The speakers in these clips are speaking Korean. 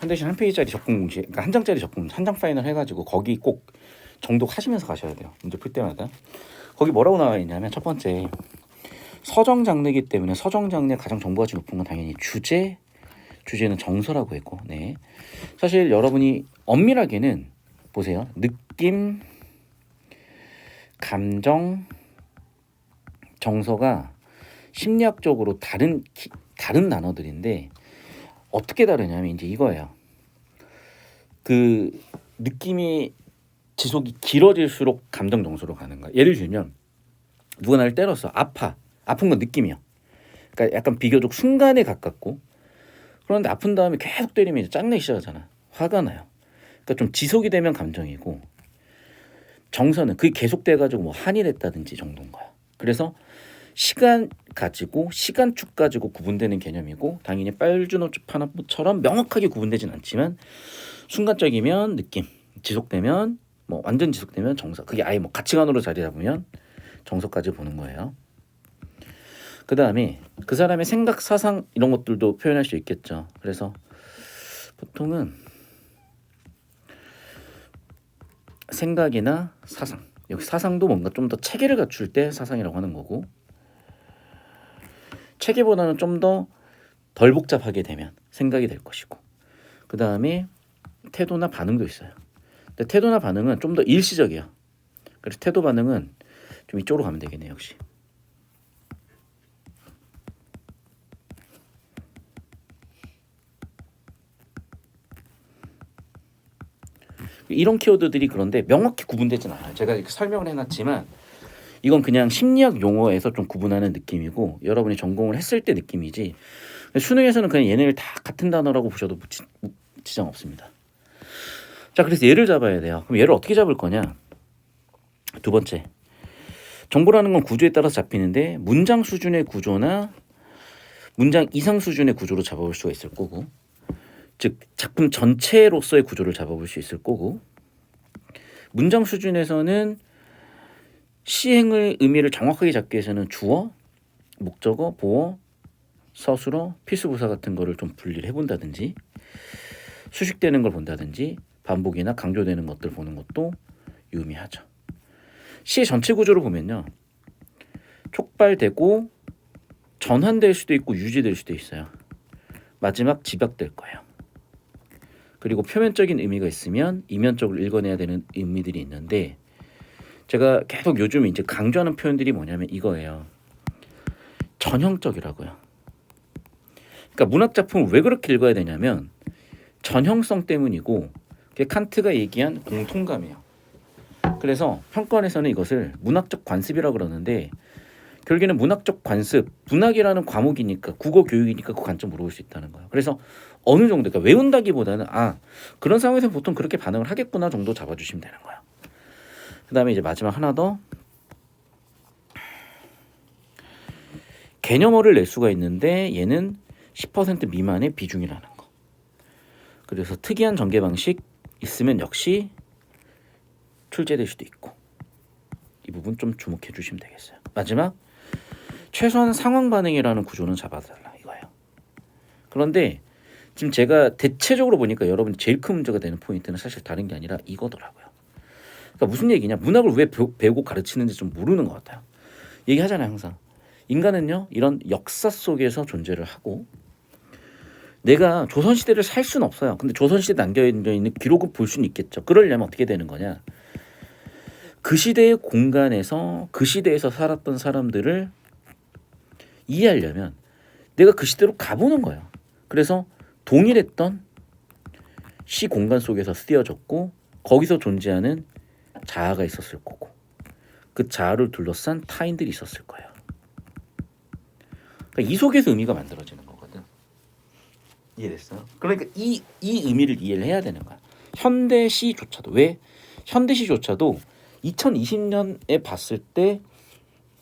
현대신 한 페이지짜리 적분 공식, 그러니까 한 장짜리 적분, 한 장 파이널 해가지고 거기 꼭 정독하시면서 가셔야 돼요. 문제 풀 때마다. 거기 뭐라고 나와 있냐면 첫 번째 서정 장르이기 때문에 서정 장르의 가장 정보가치 높은 건 당연히 주제는 정서라고 했고, 네. 사실 여러분이 엄밀하게는 보세요. 느낌, 감정, 정서가 심리학적으로 다른 단어들인데 어떻게 다르냐면 이제 이거예요. 그 느낌이 지속이 길어질수록 감정 정서로 가는 거야. 예를 들면 누가 나를 때렸어. 아픈 건 느낌이야. 그러니까 약간 비교적 순간에 가깝고, 그런데 아픈 다음에 계속 때리면 이제 짱내기 시작하잖아. 화가 나요. 그러니까 좀 지속이 되면 감정이고, 정서는 그게 계속돼가지고 뭐 한이 됐다든지 정도인 거야. 그래서 시간 가지고 시간축 가지고 구분되는 개념이고, 당연히 빨주노초 파나포처럼 명확하게 구분되진 않지만 순간적이면 느낌, 지속되면 뭐 완전 지속되면 정서, 그게 아예 뭐 가치관으로 자리 잡으면 정서까지 보는 거예요. 그 다음에 그 사람의 생각, 사상 이런 것들도 표현할 수 있겠죠. 그래서 보통은 생각이나 사상, 여기 사상도 뭔가 좀 더 체계를 갖출 때 사상이라고 하는 거고, 체계보다는 좀 더 덜 복잡하게 되면 생각이 될 것이고, 그 다음에 태도나 반응도 있어요. 근데 태도나 반응은 좀 더 일시적이야. 그래서 태도 반응은 좀 이쪽으로 가면 되겠네요. 역시 이런 키워드들이 그런데 명확히 구분되진 않아요. 제가 이렇게 설명을 해놨지만 이건 그냥 심리학 용어에서 좀 구분하는 느낌이고, 여러분이 전공을 했을 때 느낌이지 수능에서는 그냥 얘네를 다 같은 단어라고 보셔도 지장 없습니다. 자, 그래서 얘를 잡아야 돼요. 그럼 얘를 어떻게 잡을 거냐? 두 번째, 정보라는 건 구조에 따라서 잡히는데 문장 수준의 구조나 문장 이상 수준의 구조로 잡아볼 수가 있을 거고, 즉 작품 전체로서의 구조를 잡아볼 수 있을 거고, 문장 수준에서는 시행의 의미를 정확하게 잡기 위해서는 주어, 목적어, 보어, 서술어, 필수부사 같은 거를 좀 분리를 해본다든지, 수식되는 걸 본다든지, 반복이나 강조되는 것들 보는 것도 유의미하죠. 시의 전체 구조를 보면요, 촉발되고 전환될 수도 있고 유지될 수도 있어요. 마지막 집약될 거예요. 그리고 표면적인 의미가 있으면 이면적으로 읽어내야 되는 의미들이 있는데, 제가 계속 요즘 이제 강조하는 표현들이 뭐냐면 이거예요. 전형적이라고요. 그러니까 문학 작품을 왜 그렇게 읽어야 되냐면 전형성 때문이고, 그게 칸트가 얘기한 공통감이에요. 그래서 평가원에서는 이것을 문학적 관습이라고 그러는데, 결국에는 문학적 관습, 문학이라는 과목이니까, 국어 교육이니까 그 관점 물어볼 수 있다는 거예요. 그래서 어느 정도, 그러니까 외운다기보다는 그런 상황에서 보통 그렇게 반응을 하겠구나 정도 잡아주시면 되는 거예요. 그 다음에 이제 마지막 하나 더, 개념어를 낼 수가 있는데 얘는 10% 미만의 비중이라는 거. 그래서 특이한 전개 방식 있으면 역시 출제될 수도 있고, 이 부분 좀 주목해 주시면 되겠어요. 마지막, 최소한 상황 반응이라는 구조는 잡아달라 이거예요. 그런데 지금 제가 대체적으로 보니까 여러분이 제일 큰 문제가 되는 포인트는 사실 다른 게 아니라 이거더라고요. 그러니까 무슨 얘기냐, 문학을 왜 배우고 가르치는지 좀 모르는 것 같아요. 얘기하잖아요 항상. 인간은요 이런 역사 속에서 존재를 하고, 내가 조선시대를 살 수는 없어요. 근데 조선시대에 남겨있는 기록을 볼 수는 있겠죠. 그러려면 어떻게 되는 거냐, 그 시대의 공간에서 그 시대에서 살았던 사람들을 이해하려면 내가 그 시대로 가보는 거예요. 그래서 동일했던 시 공간 속에서 쓰여졌고, 거기서 존재하는 자아가 있었을 거고, 그 자아를 둘러싼 타인들이 있었을 거예요. 그러니까 이 속에서 의미가 만들어지는 거거든. 이해됐어요? 그러니까 이 의미를 이해를 해야 되는 거야. 현대시조차도, 왜? 현대시조차도 2020년에 봤을 때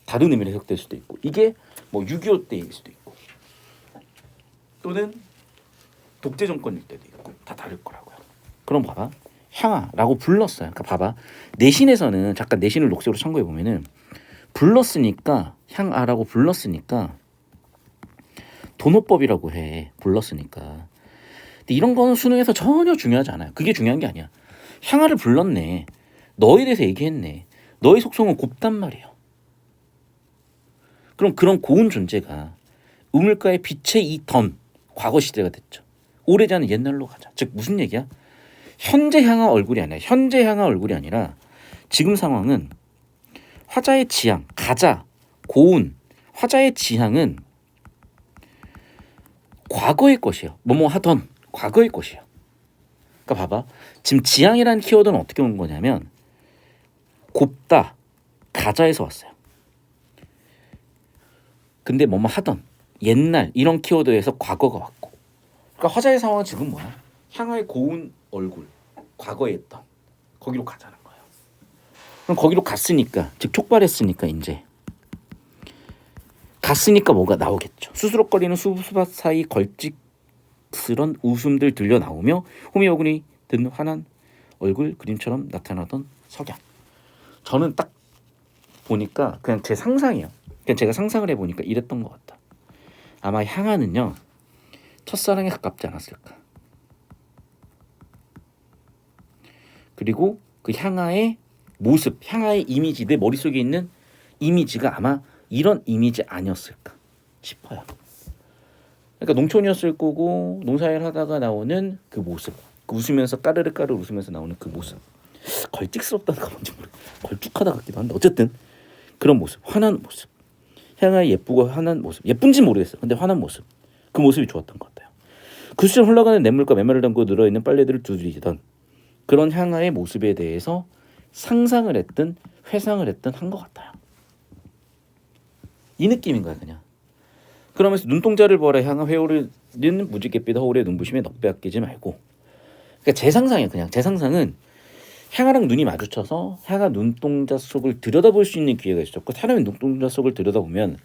다른 의미로 해석될 수도 있고, 이게 뭐 6.25 때일 수도 있고, 또는 독재 정권일 때도 있고, 다 다를 거라고요. 그럼 봐봐, 향아라고 불렀어요. 그러니까 봐봐, 내신에서는 잠깐 내신을 녹색으로 참고해 보면은 불렀으니까, 향아라고 불렀으니까 도노법이라고 해. 불렀으니까. 근데 이런 거는 수능에서 전혀 중요하지 않아요. 그게 중요한 게 아니야. 향하를 불렀네. 너에 대해서 얘기했네. 너의 속성은 곱단 말이에요. 그럼 그런 고운 존재가 우물가의 빛의 이 던 과거 시대가 됐죠. 오래지 않은 옛날로 가자. 즉 무슨 얘기야? 현재 향한 얼굴이 아니라 현재 향한 얼굴이 아니라 지금 상황은 화자의 지향, 가자, 고운, 화자의 지향은 과거의 것이에요. 뭐뭐 하던 과거의 것이에요. 그러니까 봐봐. 지금 지향이라는 키워드는 어떻게 온 거냐면 곱다, 가자에서 왔어요. 근데 뭐뭐 하던 옛날 이런 키워드에서 과거가 왔고 그러니까 화자의 상황은 지금 뭐야? 향하의 고운 얼굴, 과거에 있던 거기로 가자는 거예요. 그럼 거기로 갔으니까 즉 촉발했으니까 이제 갔으니까 뭐가 나오겠죠. 수스럭거리는 수수밭 사이 걸찍스런 웃음들 들려 나오며 호미어군이 든 환한 얼굴 그림처럼 나타나던 석양. 저는 딱 보니까 그냥 제 상상이에요. 그냥 제가 상상을 해보니까 이랬던 것 같다. 아마 향하는요 첫사랑에 가깝지 않았을까. 그리고 그 향하의 모습, 향하의 이미지, 내 머릿속에 있는 이미지가 아마 이런 이미지 아니었을까 싶어요. 그러니까 농촌이었을 거고 농사일 하다가 나오는 그 모습, 그 웃으면서 까르르 웃으면서 나오는 그 모습. 걸찍스럽다가 뭔지 모르겠어요. 걸쭉하다 같기도 한데 어쨌든 그런 모습, 환한 모습. 향하의 예쁘고 환한 모습. 예쁜지 모르겠어요. 근데 환한 모습. 그 모습이 좋았던 것 같아요. 그 시절 흘러가는 냇물과 메마를 담고 늘어있는 빨래들을 두드리던 그런 향하의 모습에 대해서 상상을 했든 회상을 했든 한 것 같아요. 이 느낌인 거야 그냥. 그러면서 눈동자를 보아라 향하 회오르는 무지갯빛 허울의 눈부심에 넋 빼앗기지 말고. 그러니까 제 상상이에요. 그냥 제 상상은 향하랑 눈이 마주쳐서 향하 눈동자 속을 들여다볼 수 있는 기회가 있었고 사람의 눈동자 속을 들여다보면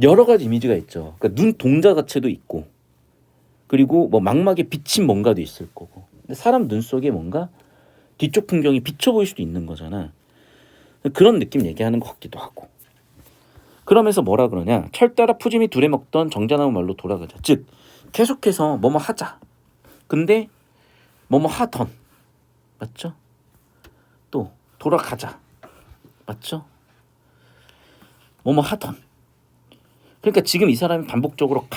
여러 가지 이미지가 있죠. 그러니까 눈동자 자체도 있고 그리고 뭐 망막에 비친 뭔가도 있을 거고 근데 사람 눈 속에 뭔가 뒤쪽 풍경이 비쳐 보일 수도 있는 거잖아. 그런 느낌 얘기하는 것 같기도 하고. 그러면서 뭐라 그러냐. 철 따라 푸짐히 두레 먹던 정자나무 말로 돌아가자. 즉 계속해서 뭐뭐 하자. 근데 뭐뭐 하던. 맞죠? 또 돌아가자. 맞죠? 뭐뭐 하던. 그러니까 지금 이 사람이 반복적으로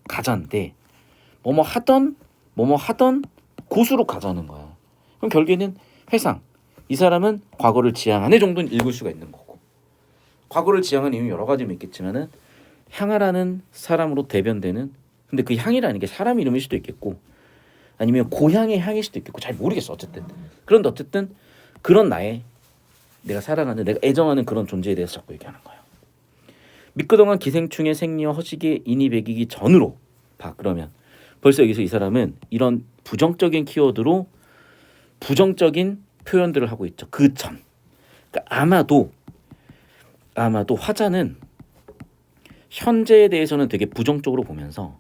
가자인데 뭐뭐 하던 곳으로 가자는 거야. 그럼 결국에는 회상. 이 사람은 과거를 지향하네 정도는 읽을 수가 있는 거고. 과거를 지향한 이유 여러 가지는 있겠지만은 향하라는 사람으로 대변되는 근데 그 향이라는 게 사람 이름일 수도 있겠고 아니면 고향의 향일 수도 있겠고 잘 모르겠어 어쨌든. 그런데 어쨌든 그런 나의 내가 사랑하는 내가 애정하는 그런 존재에 대해서 자꾸 얘기하는 거예요. 미끄덩한 기생충의 생리와 허식의 인이 배기기 전으로 봐. 그러면 벌써 여기서 이 사람은 이런 부정적인 키워드로 부정적인 표현들을 하고 있죠. 그 전. 그러니까 아마도 화자는 현재에 대해서는 되게 부정적으로 보면서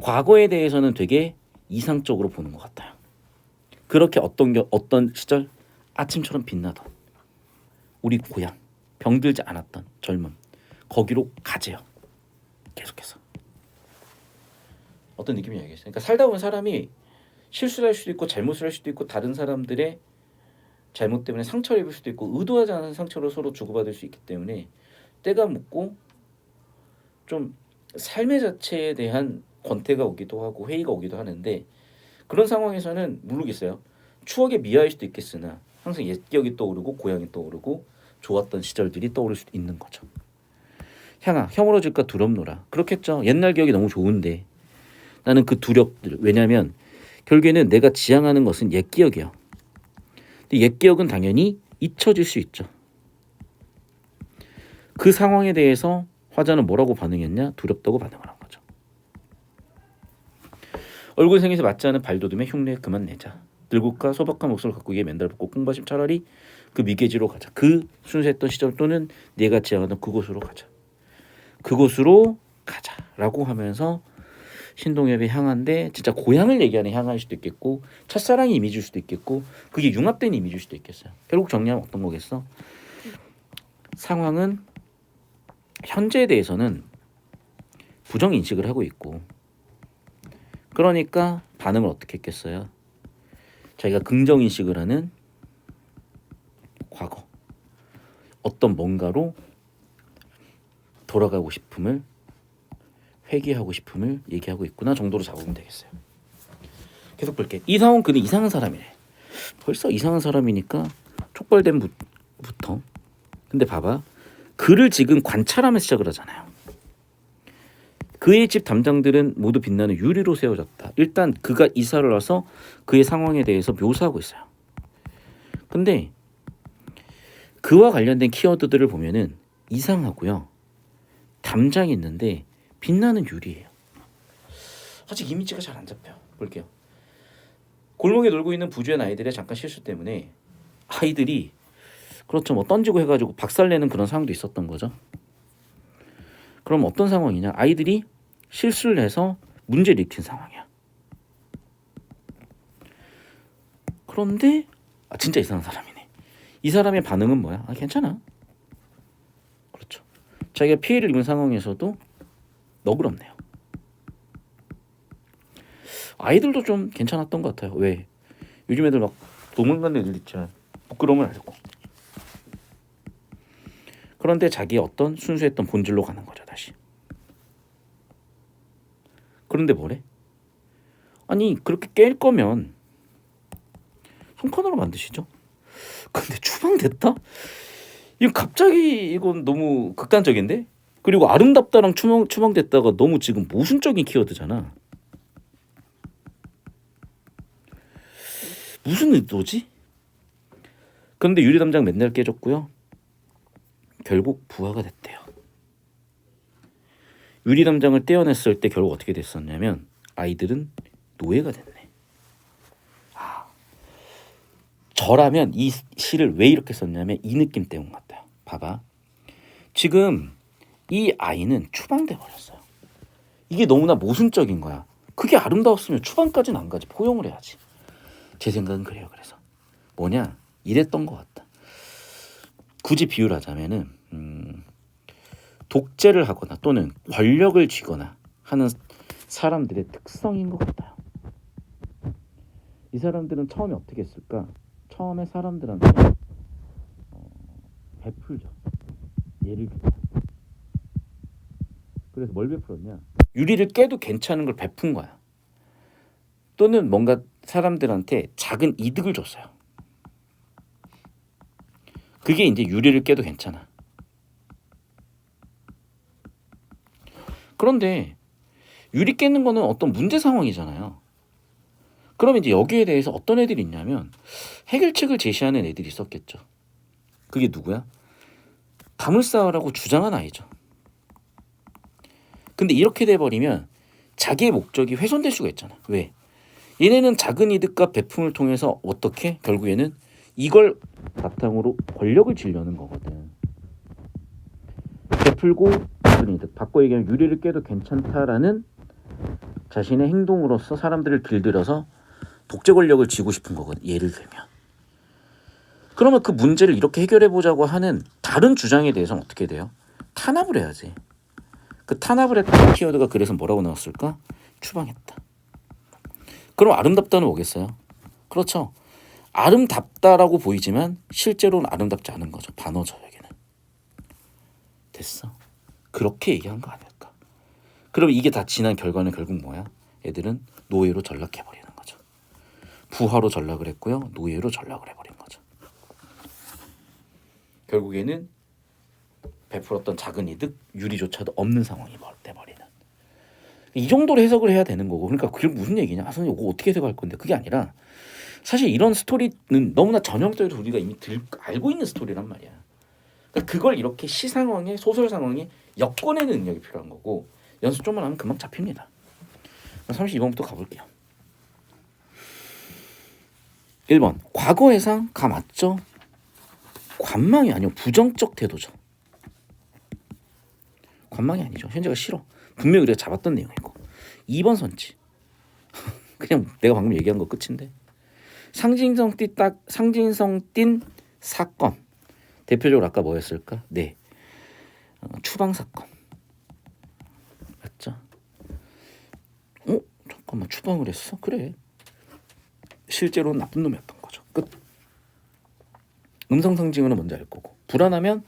과거에 대해서는 되게 이상적으로 보는 것 같아요. 그렇게 어떤 시절 아침처럼 빛나던 우리 고향 병들지 않았던 젊음 거기로 가재요. 계속해서 어떤 느낌인지 알겠어요. 그러니까 살다 보면 사람이 실수를 할 수도 있고 잘못을 할 수도 있고 다른 사람들의 잘못 때문에 상처를 입을 수도 있고 의도하지 않은 상처를 서로 주고받을 수 있기 때문에 때가 묻고 좀 삶의 자체에 대한 권태가 오기도 하고 회의가 오기도 하는데 그런 상황에서는 모르겠어요. 추억의 미화일 수도 있겠으나 항상 옛 기억이 떠오르고 고향이 떠오르고 좋았던 시절들이 떠오를 수도 있는 거죠. 향아 혐오러질까 두렵노라. 그렇겠죠. 옛날 기억이 너무 좋은데 나는 그 두렵들 왜냐하면 결국에는 내가 지향하는 것은 옛 기억이야. 근데 옛 기억은 당연히 잊혀질 수 있죠. 그 상황에 대해서 화자는 뭐라고 반응했냐? 두렵다고 반응을 한 거죠. 얼굴 생에서 맞지 않은 발돋움에 흉내 그만 내자. 들국과 소박한 목소리를 갖고 이게 맨날 붙고 꿍바심 차라리 그 미개지로 가자. 그 순수했던 시절 또는 내가 지향하던 그곳으로 가자. 그곳으로 가자라고 하면서 신동엽의 향한데 진짜 고향을 얘기하는 향할 수도 있겠고 첫사랑이 이미지일 수도 있겠고 그게 융합된 이미지일 수도 있겠어요. 결국 정리하면 어떤 거겠어? 상황은 현재에 대해서는 부정 인식을 하고 있고, 그러니까 반응을 어떻게 했겠어요? 자기가 긍정 인식을 하는 과거, 어떤 뭔가로 돌아가고 싶음을, 회귀하고 싶음을 얘기하고 있구나 정도로 잡으면 되겠어요. 계속 볼게. 이상훈 그는 이상한 사람이래. 벌써 이상한 사람이니까 촉발됨부터. 근데 봐봐, 그를 지금 관찰하면서 시작을 하잖아요. 그의 집 담장들은 모두 빛나는 유리로 세워졌다. 일단 그가 이사를 와서 그의 상황에 대해서 묘사하고 있어요. 근데 그와 관련된 키워드들을 보면은 이상하고요, 담장이 있는데 빛나는 유리예요. 아직 이미지가 잘 안 잡혀. 볼게요. 골목에 놀고 있는 부주의 아이들의 잠깐 실수 때문에 아이들이 그렇죠, 뭐 던지고 해가지고 박살내는 그런 상황도 있었던 거죠. 그럼 어떤 상황이냐? 아이들이 실수를 해서 문제를 일으킨 상황이야. 그런데 진짜 이상한 사람이네. 이 사람의 반응은 뭐야? 괜찮아. 그렇죠. 자기가 피해를 입은 상황에서도 너그럽네요. 아이들도 좀 괜찮았던 것 같아요. 왜? 요즘 애들 막 도망가는 애들 있잖아. 부끄러움을 알고. 그런데 자기의 어떤 순수했던 본질로 가는 거죠, 다시. 그런데 뭐래? 아니, 그렇게 깰 거면 손칸으로 만드시죠. 근데 추방됐다? 이건 갑자기, 이건 너무 극단적인데? 그리고 아름답다랑 추방됐다가 너무 지금 모순적인 키워드잖아. 무슨 의도지? 그런데 유리담장 맨날 깨졌고요. 결국 부하가 됐대요. 유리담장을 떼어냈을 때 결국 어떻게 됐었냐면 아이들은 노예가 됐네. 저라면 이 시를 왜 이렇게 썼냐면 이 느낌 때문 같아요. 봐봐. 지금 이 아이는 추방돼 버렸어요. 이게 너무나 모순적인 거야. 그게 아름다웠으면 추방까지는 안 가지. 포용을 해야지. 제 생각은 그래요. 그래서 뭐냐? 이랬던 것 같다. 굳이 비유를 하자면은 독재를 하거나 또는 권력을 쥐거나 하는 사람들의 특성인 것 같아요. 이 사람들은 처음에 어떻게 했을까? 처음에 사람들한테 베풀죠. 예를 들어. 그래서 뭘 베풀었냐? 유리를 깨도 괜찮은 걸 베푼 거야. 또는 뭔가 사람들한테 작은 이득을 줬어요. 그게 이제 유리를 깨도 괜찮아. 그런데 유리 깨는 거는 어떤 문제 상황이잖아요. 그러면 이제 여기에 대해서 어떤 애들이 있냐면 해결책을 제시하는 애들이 있었겠죠. 그게 누구야? 담을 쌓으라고 주장한 아이죠. 근데 이렇게 돼버리면 자기의 목적이 훼손될 수가 있잖아. 왜? 얘네는 작은 이득과 베품을 통해서 어떻게? 결국에는 이걸 바탕으로 권력을 쥐려는 거거든. 베풀고 작은 이득, 바꿔 얘기하면 유리를 깨도 괜찮다라는 자신의 행동으로서 사람들을 길들여서 독재 권력을 쥐고 싶은 거거든. 예를 들면. 그러면 그 문제를 이렇게 해결해보자고 하는 다른 주장에 대해서는 어떻게 돼요? 탄압을 해야지. 그 탄압을 했던 키워드가 그래서 뭐라고 나왔을까? 추방했다. 그럼 아름답다는 뭐겠어요? 그렇죠. 아름답다라고 보이지만 실제로는 아름답지 않은 거죠. 반어죠, 여기는. 됐어. 그렇게 얘기한 거 아닐까? 그럼 이게 다 지난 결과는 결국 뭐야? 애들은 노예로 전락해버리는 거죠. 부하로 전락을 했고요. 노예로 전락을 해버린 거죠. 결국에는 베풀었던 작은 이득, 유리조차도 없는 상황이 돼버리는. 이 정도로 해석을 해야 되는 거고. 그러니까 그게 무슨 얘기냐? 선생님 이거 어떻게 해석할 건데? 그게 아니라 사실 이런 스토리는 너무나 전형적으로 우리가 이미 알고 있는 스토리란 말이야. 그러니까 그걸 이렇게 시 상황에, 소설 상황에 엮어내는 능력이 필요한 거고, 연습 좀만 하면 금방 잡힙니다. 32번부터 가볼게요. 1번 과거 해상 가 맞죠? 관망이 아니요, 부정적 태도죠. 관망이 아니죠. 현재가 싫어. 분명히 우리가 잡았던 내용이고. 2번 선지. 그냥 내가 방금 얘기한 거 끝인데. 상징성 띈 사건. 대표적으로 아까 뭐였을까? 네. 추방 사건. 맞죠? 잠깐만 추방을 했어? 그래. 실제로는 나쁜 놈이었던 거죠. 끝. 음성상 징후는 뭔지 알 거고 불안하면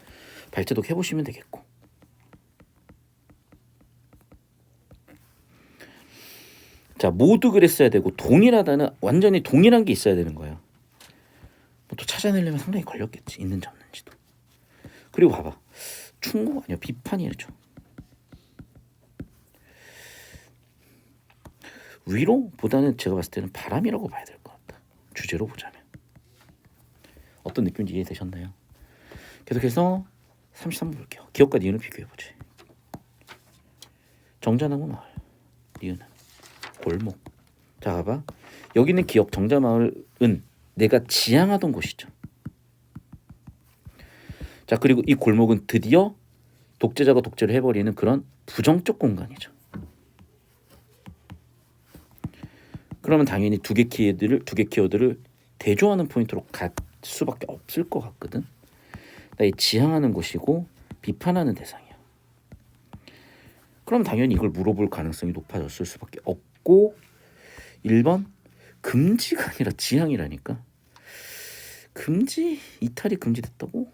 발제독 해보시면 되겠고. 자, 모두 그랬어야 되고 동일하다는 완전히 동일한 게 있어야 되는 거예요. 또 찾아내려면 상당히 걸렸겠지. 있는지 없는지도. 그리고 봐봐. 충고 아니야. 비판이죠. 위로보다는 제가 봤을 때는 바람이라고 봐야 될 것 같다. 주제로 보자면. 어떤 느낌인지 이해되셨나요? 계속해서 33번 볼게요. 기억과 니은을 비교해보지. 정자나무 마을. 니은은 골목. 자, 봐봐. 여기는 기억 정자마을은 내가 지향하던 곳이죠. 자, 그리고 이 골목은 드디어 독재자가 독재를 해버리는 그런 부정적 공간이죠. 그러면 당연히 두 개 키워드를 대조하는 포인트로 갈 수밖에 없을 것 같거든. 나의 지향하는 곳이고 비판하는 대상이야. 그럼 당연히 이걸 물어볼 가능성이 높아졌을 수밖에 없고 1번 금지가 아니라 지향이라니까. 금지? 이탈이 금지됐다고?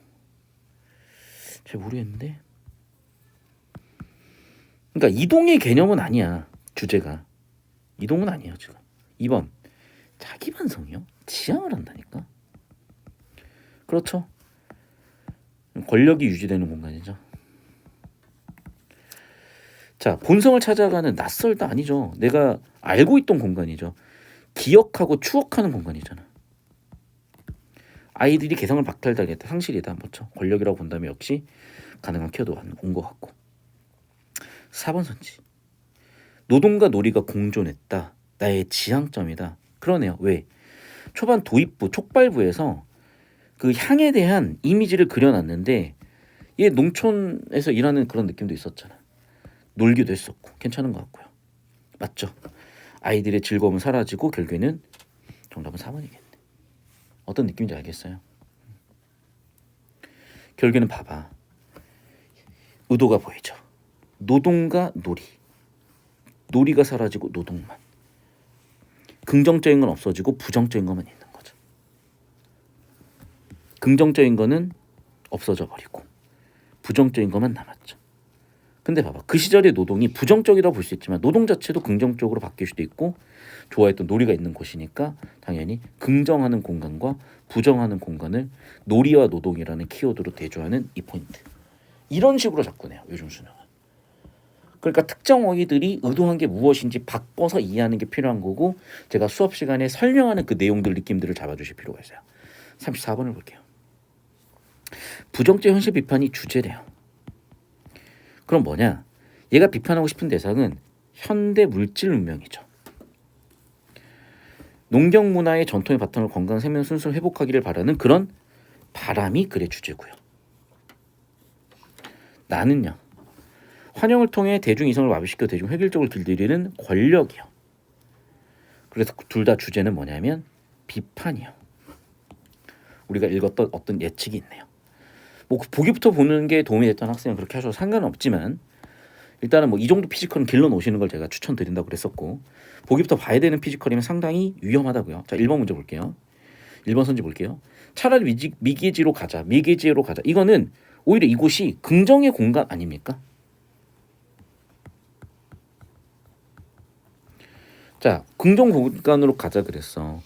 잘 모르겠는데. 그러니까 이동의 개념은 아니야. 주제가. 이동은 아니에요 지금. 2번 자기 반성이요? 지향을 한다니까. 그렇죠. 권력이 유지되는 공간이죠. 자, 본성을 찾아가는 낯설다 아니죠. 내가 알고 있던 공간이죠. 기억하고 추억하는 공간이잖아. 아이들이 개성을 박탈당했다. 상실이다. 그렇죠. 권력이라고 본다면 역시 가능한 키워드가 온 것 같고. 4번 선지. 노동과 놀이가 공존했다. 나의 지향점이다. 그러네요. 왜? 초반 도입부, 촉발부에서 그 향에 대한 이미지를 그려놨는데 얘 농촌에서 일하는 그런 느낌도 있었잖아. 놀기도 했었고 괜찮은 것 같고요. 맞죠? 아이들의 즐거움은 사라지고 결국에는 정답은 4번이겠네. 어떤 느낌인지 알겠어요? 결국에는 봐봐. 의도가 보이죠. 노동과 놀이. 놀이가 사라지고 노동만. 긍정적인 건 없어지고 부정적인 것만 있는 거죠. 긍정적인 거는 없어져 버리고 부정적인 것만 남았죠. 근데 봐봐. 그 시절의 노동이 부정적이라고 볼 수 있지만 노동 자체도 긍정적으로 바뀔 수도 있고 좋아했던 놀이가 있는 곳이니까 당연히 긍정하는 공간과 부정하는 공간을 놀이와 노동이라는 키워드로 대조하는 이 포인트. 이런 식으로 접근해요. 요즘 수능은. 그러니까 특정 어휘들이 의도한 게 무엇인지 바꿔서 이해하는 게 필요한 거고 제가 수업 시간에 설명하는 그 내용들 느낌들을 잡아주실 필요가 있어요. 34번을 볼게요. 부정적 현실 비판이 주제래요. 그럼 뭐냐? 얘가 비판하고 싶은 대상은 현대 물질 문명이죠. 농경 문화의 전통의 바탕을 건강한 생명 순수를 회복하기를 바라는 그런 바람이 글의 주제고요. 나는요. 환영을 통해 대중 이성을 마비시켜 대중 획일적으로 길들이는 권력이요. 그래서 둘 다 주제는 뭐냐면 비판이요. 우리가 읽었던 어떤 예측이 있네요. 뭐 보기부터 보는 게 도움이 됐던 학생은 그렇게 하셔도 상관은 없지만 일단은 뭐 이 정도 피지컬은 길러 놓으시는 걸 제가 추천드린다고 그랬었고 보기부터 봐야 되는 피지컬이면 상당히 위험하다고요. 자, 1번 문제 볼게요. 1번 선지 볼게요. 차라리 미기지로 가자. 미기지로 가자. 이거는 오히려 이곳이 긍정의 공간 아닙니까? 자, 긍정 공간으로 가자 그랬어.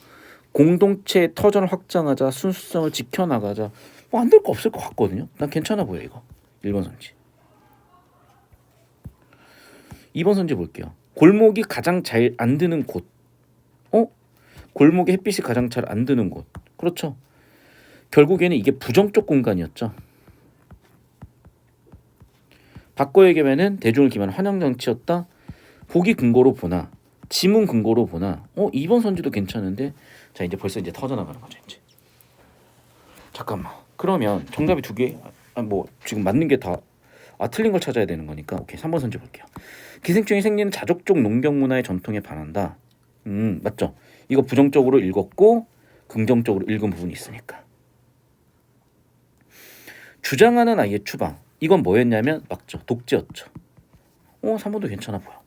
공동체 터전을 확장하자. 순수성을 지켜나가자. 뭐 안 될 거 없을 것 같거든요. 난 괜찮아 보여 이거. 1번 선지. 2번 선지 볼게요. 골목이 가장 잘 안 드는 곳. 골목에 햇빛이 가장 잘 안 드는 곳. 그렇죠. 결국에는 이게 부정적 공간이었죠. 바꿔 얘기하면은 대중을 기만한 환영장치였다. 보기 근거로 보나 지문 근거로 보나 2번 선지도 괜찮은데 자 이제 벌써 이제 터져나가는 거죠. 이제 잠깐만. 그러면 정답이 두 개. 뭐 지금 맞는 게 다 틀린 걸 찾아야 되는 거니까 오케이 3번 선지 볼게요. 기생충이 생기는 자족적 농경 문화의 전통에 반한다. 맞죠? 이거 부정적으로 읽었고 긍정적으로 읽은 부분이 있으니까. 주장하는 아이의 추방. 이건 뭐였냐면 맞죠? 독재였죠. 3번도 괜찮아 보여.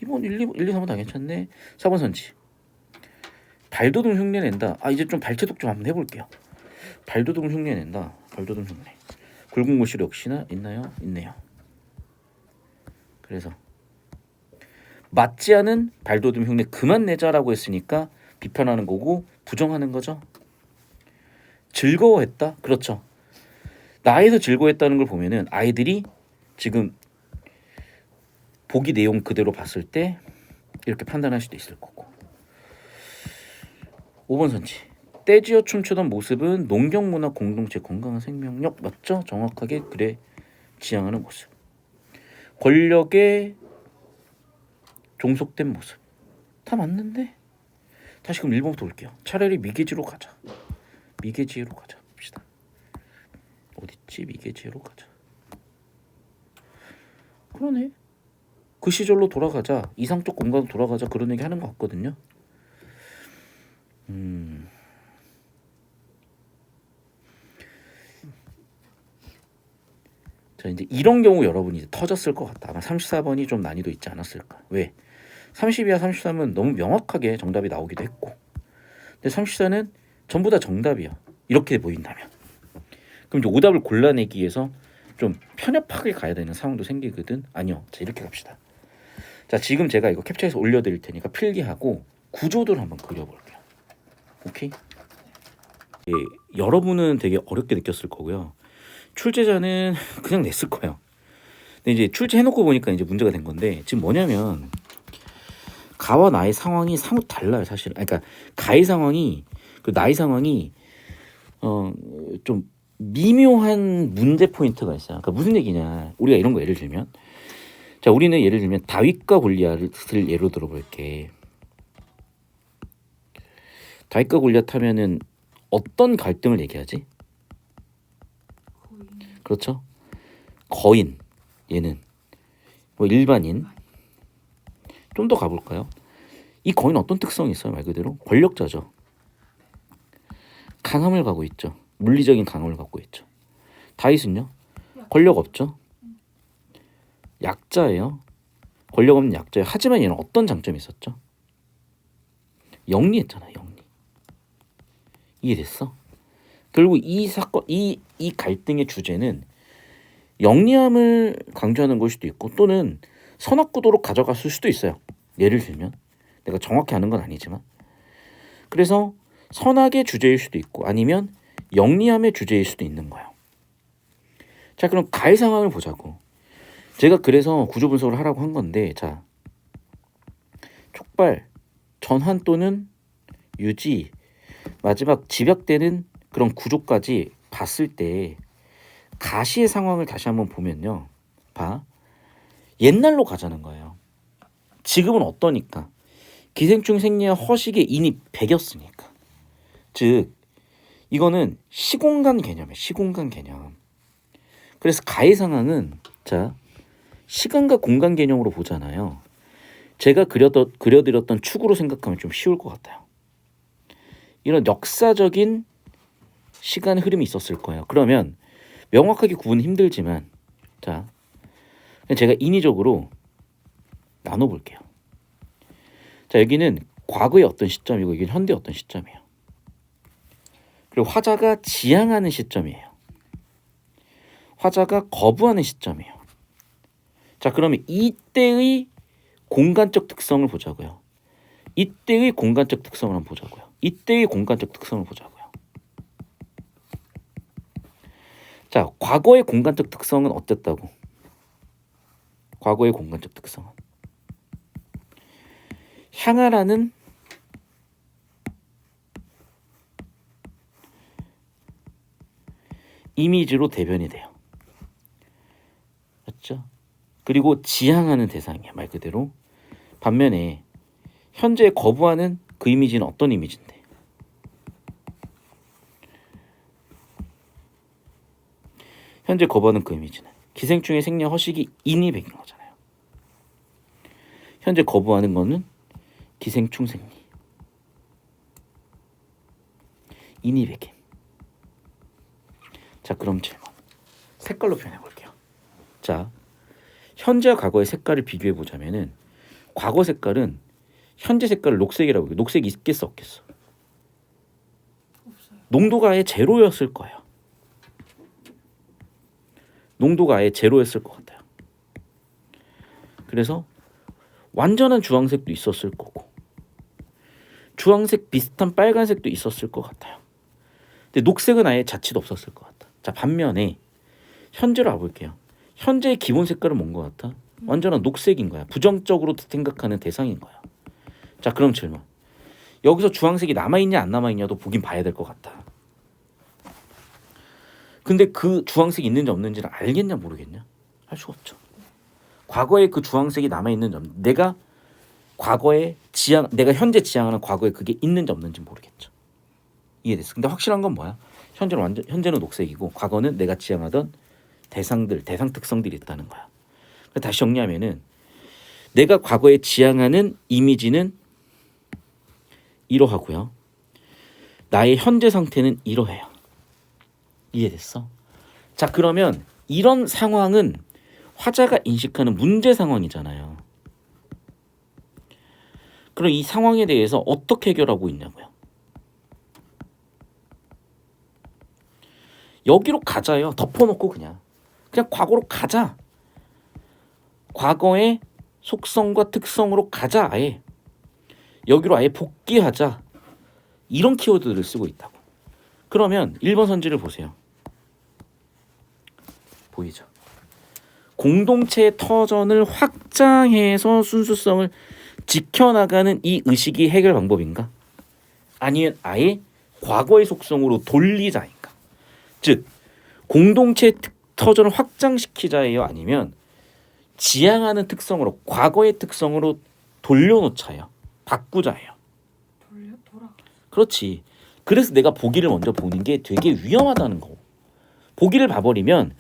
2번 1, 2, 3번 다 괜찮네. 4번 선지. 발도둥 흉내 낸다. 이제 좀 발췌독 좀 한번 해볼게요. 발도둥 흉내 낸다. 발도둥 흉내. 굵은 골실 역시나 있나요? 있네요. 그래서 맞지 않은 발도둥 흉내 그만 내자라고 했으니까 비판하는 거고 부정하는 거죠. 즐거워했다? 그렇죠. 나에서 즐거워했다는 걸 보면은 아이들이 지금 보기 내용 그대로 봤을 때 이렇게 판단할 수도 있을 거고. 5번 선지. 떼지어 춤추던 모습은 농경문화 공동체 건강한 생명력 맞죠? 정확하게 그래 지향하는 모습. 권력에 종속된 모습. 다 맞는데? 다시 그럼 1번부터 볼게요. 차라리 미개지로 가자. 미개지로 가자 봅시다. 어딨지? 미개지로 가자. 그러네. 그 시절로 돌아가자. 이상적 공간으로 돌아가자. 그런 얘기 하는 것 같거든요. 자, 이제 이런 경우 여러분이 이제 터졌을 것 같다. 아마 34번이 좀 난이도 있지 않았을까. 왜? 32와 33은 너무 명확하게 정답이 나오기도 했고, 근데 34는 전부 다 정답이야. 이렇게 보인다면. 그럼 이제 오답을 골라내기 위해서 좀 편협하게 가야 되는 상황도 생기거든. 아니요. 자, 이렇게 갑시다. 자, 지금 제가 이거 캡처해서 올려드릴 테니까 필기하고 구조도를 한번 그려볼게요. 오케이? 예, 여러분은 되게 어렵게 느꼈을 거고요. 출제자는 그냥 냈을 거예요. 근데 이제 출제해놓고 보니까 이제 문제가 된 건데, 지금 뭐냐면 가와 나의 상황이 사뭇 달라요, 사실. 그러니까 가의 상황이 그 나의 상황이 좀 미묘한 문제 포인트가 있어요. 그러니까 무슨 얘기냐? 우리가 이런 거 예를 들면, 자, 우리는 예를 들면 다윗과 골리앗을 예로 들어볼게. 다윗과 골리앗 하면은 어떤 갈등을 얘기하지? 그렇죠? 거인, 얘는 뭐 일반인. 좀 더 가볼까요? 이 거인은 어떤 특성이 있어요? 말 그대로 권력자죠. 강함을 갖고 있죠. 물리적인 강함을 갖고 있죠. 다윗은요? 권력 없죠. 약자예요. 권력 없는 약자예요. 하지만 얘는 어떤 장점이 있었죠? 영리했잖아요. 영리. 이해됐어? 결국 이 사건, 이 갈등의 주제는 영리함을 강조하는 걸 수도 있고, 또는 선악구도로 가져갔을 수도 있어요. 예를 들면 내가 정확히 아는 건 아니지만, 그래서 선악의 주제일 수도 있고 아니면 영리함의 주제일 수도 있는 거예요. 자, 그럼 가의 상황을 보자고. 제가 그래서 구조 분석을 하라고 한 건데, 자, 촉발, 전환 또는 유지, 마지막 집약되는 그런 구조까지 봤을 때 가시의 상황을 다시 한번 보면요, 봐, 옛날로 가자는 거예요. 지금은 어떠니까? 기생충 생리와 허식의 인이 100이었으니까. 즉 이거는 시공간 개념이에요. 시공간 개념. 그래서 가의 상황은, 자, 시간과 공간 개념으로 보잖아요. 제가 그려드렸던 축으로 생각하면 좀 쉬울 것 같아요. 이런 역사적인 시간 흐름이 있었을 거예요. 그러면 명확하게 구분은 힘들지만, 자, 제가 인위적으로 나눠볼게요. 자, 여기는 과거의 어떤 시점이고 여기는 현대의 어떤 시점이에요. 그리고 화자가 지향하는 시점이에요. 화자가 거부하는 시점이에요. 자, 그러면 이때의 공간적 특성을 보자고요. 이때의 공간적 특성을 한번 보자고요. 이때의 공간적 특성을 보자고요. 자, 과거의 공간적 특성은 어땠다고? 과거의 공간적 특성은 향하라는 이미지로 대변이 돼요. 맞죠? 그리고 지향하는 대상이야, 말 그대로. 반면에 현재 거부하는 그 이미지는 어떤 이미지인데? 현재 거부하는 그 이미지는 기생충의 생리 허식이 인이 베긴 거잖아요. 현재 거부하는 거는 기생충 생리, 인이 베김. 자, 그럼 질문. 색깔로 표현해 볼게요. 자, 현재와 과거의 색깔을 비교해 보자면은 과거 색깔은 현재 색깔을 녹색이라고 해요. 녹색이 있겠어 없겠어? 없어요. 농도가 아예 제로였을 거예요. 농도가 아예 제로였을 것 같아요. 그래서 완전한 주황색도 있었을 거고 주황색 비슷한 빨간색도 있었을 것 같아요. 근데 녹색은 아예 자취도 없었을 것 같아. 자, 반면에 현재로 와볼게요. 현재의 기본 색깔은 뭔 것 같아? 완전한 녹색인 거야. 부정적으로 생각하는 대상인 거야. 자, 그럼 질문. 여기서 주황색이 남아있냐 안 남아있냐도 보긴 봐야 될 것 같다. 근데 그 주황색이 있는지 없는지를 알겠냐 모르겠냐? 알 수가 없죠. 과거에 그 주황색이 남아있는지 없는지, 내가 과거에 내가 현재 지향하는 과거에 그게 있는지 없는지 모르겠죠. 이해됐어. 근데 확실한 건 뭐야? 현재는 녹색이고 과거는 내가 지향하던 대상 특성들이 있다는 거야. 다시 정리하면은 내가 과거에 지향하는 이미지는 이러하고요. 나의 현재 상태는 이러해요. 이해됐어? 자, 그러면 이런 상황은 화자가 인식하는 문제 상황이잖아요. 그럼 이 상황에 대해서 어떻게 해결하고 있냐고요. 여기로 가자요. 덮어놓고 그냥 과거로 가자. 과거의 속성과 특성으로 가자. 아예 여기로 아예 복귀하자. 이런 키워드들을 쓰고 있다고. 그러면 1번 선지를 보세요. 보이죠? 공동체의 터전을 확장해서 순수성을 지켜나가는 이 의식이 해결 방법인가? 아니면 아예 과거의 속성으로 돌리자인가? 즉 공동체의 터전을 확장시키자예요? 아니면 지향하는 특성으로 과거의 특성으로 돌려놓자예요? 바꾸자예요? 돌아. 그렇지. 그래서 내가 보기를 먼저 보는 게 되게 위험하다는 거. 보기를 봐버리면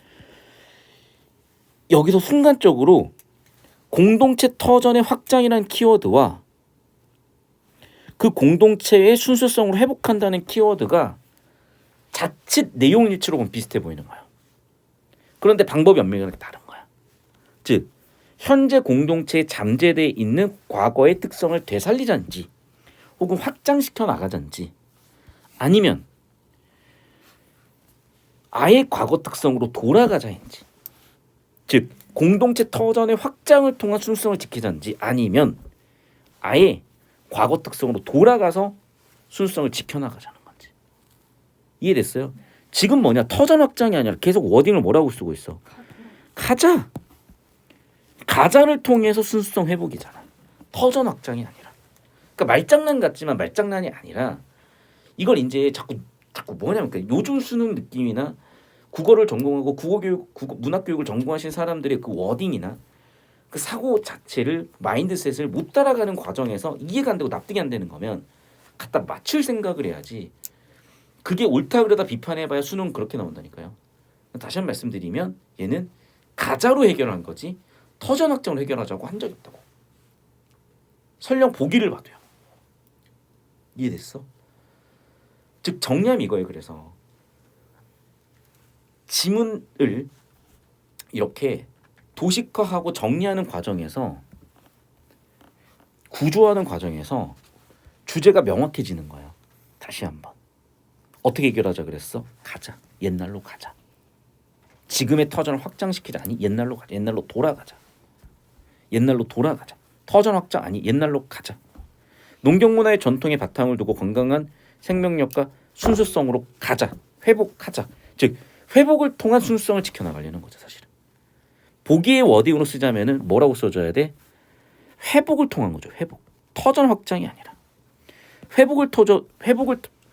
여기서 순간적으로 공동체 터전의 확장이라는 키워드와 그 공동체의 순수성을 회복한다는 키워드가 자칫 내용 일치로 보면 비슷해 보이는 거야. 그런데 방법이 엄밀하게 다른 거야. 즉 현재 공동체에 잠재되어 있는 과거의 특성을 되살리자는지 혹은 확장시켜 나가자는지 아니면 아예 과거 특성으로 돌아가자인지, 즉 공동체 터전의 확장을 통한 순수성을 지키자는지 아니면 아예 과거 특성으로 돌아가서 순수성을 지켜나가자는 건지. 이해됐어요? 지금 뭐냐, 터전 확장이 아니라 계속 워딩을 뭐라고 쓰고 있어? 가자. 가자를 통해서 순수성 회복이잖아. 터전 확장이 아니라. 그러니까 말장난 같지만 말장난이 아니라 이걸 이제 자꾸 뭐냐면 요즘 수능 느낌이나 국어를 전공하고 문학 교육을 전공하신 사람들의 그 워딩이나 그 사고 자체를 마인드셋을 못 따라가는 과정에서 이해가 안 되고 납득이 안 되는 거면 갖다 맞출 생각을 해야지. 그게 옳다 그러다 비판해봐야 수능 그렇게 나온다니까요. 다시 한번 말씀드리면 얘는 가자로 해결한 거지 터전 확장으로 해결하자고 한 적이 없다고. 설령 보기를 봐도요. 이해됐어? 즉 정리하면 이거예요. 그래서 지문을 이렇게 도식화하고 정리하는 과정에서 구조하는 과정에서 주제가 명확해지는 거예요. 다시 한번 어떻게 해결하자 그랬어? 가자. 옛날로 가자. 지금의 터전을 확장시키자. 아니 옛날로 가자. 옛날로 돌아가자. 옛날로 돌아가자. 터전 확장 아니 옛날로 가자. 농경문화의 전통의 바탕을 두고 건강한 생명력과 순수성으로 가자. 회복하자. 즉 회복을 통한 순수성을 지켜나가려는 거죠. 사실은 보기의 워딩으로 쓰자면은 뭐라고 써줘야 돼? 회복을 통한 거죠. 회복. 터전 확장이 아니라 회복을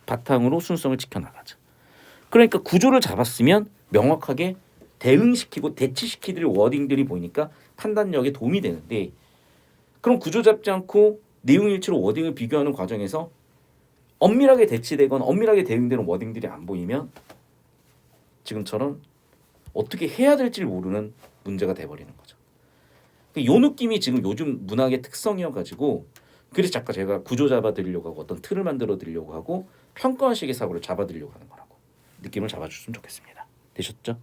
바탕으로 순수성을 지켜나가자. 그러니까 구조를 잡았으면 명확하게 대응시키고 대치시키는 워딩들이 보이니까 판단력에 도움이 되는데, 그럼 구조 잡지 않고 내용 일치로 워딩을 비교하는 과정에서 엄밀하게 대치되거나 엄밀하게 대응되는 워딩들이 안 보이면 지금처럼 어떻게 해야 될지 모르는 문제가 돼버리는 거죠. 이 느낌이 지금 요즘 문학의 특성이어가지고, 그래서 잠깐 제가 구조 잡아드리려고 하고 어떤 틀을 만들어드리려고 하고 평가식의 사고를 잡아드리려고 하는 거라고 느낌을 잡아주시면 좋겠습니다. 되셨죠?